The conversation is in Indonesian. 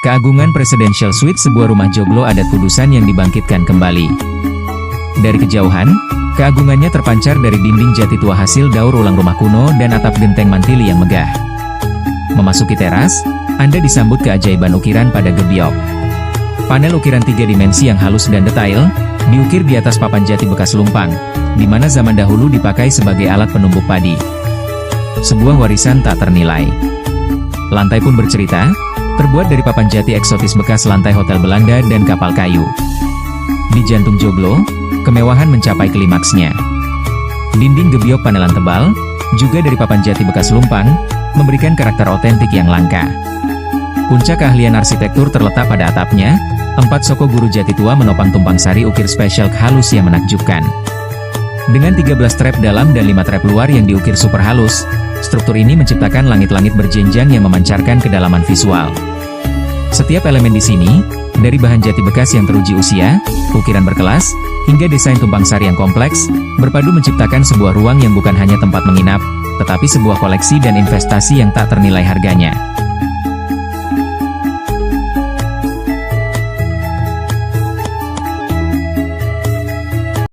Keagungan Presidential Suite, sebuah rumah joglo adat Kudusan yang dibangkitkan kembali. Dari kejauhan, keagungannya terpancar dari dinding jati tua hasil daur ulang rumah kuno dan atap genteng mantili yang megah. Memasuki teras, Anda disambut keajaiban ukiran pada gebyok. Panel ukiran 3 dimensi yang halus dan detail, diukir di atas papan jati bekas lumpang, di mana zaman dahulu dipakai sebagai alat penumbuk padi. Sebuah warisan tak ternilai. Lantai pun bercerita, terbuat dari papan jati eksotis bekas lantai hotel Belanda dan kapal kayu. Di jantung joglo, kemewahan mencapai klimaksnya. Dinding gebyok panelan tebal, juga dari papan jati bekas lumpang, memberikan karakter otentik yang langka. Puncak keahlian arsitektur terletak pada atapnya, 4 soko guru jati tua menopang tumpang sari ukir spesial halus yang menakjubkan. Dengan 13 trap dalam dan 5 trap luar yang diukir super halus, struktur ini menciptakan langit-langit berjenjang yang memancarkan kedalaman visual. Setiap elemen di sini, dari bahan jati bekas yang teruji usia, ukiran berkelas, hingga desain tumpang sari yang kompleks, berpadu menciptakan sebuah ruang yang bukan hanya tempat menginap, tetapi sebuah koleksi dan investasi yang tak ternilai harganya.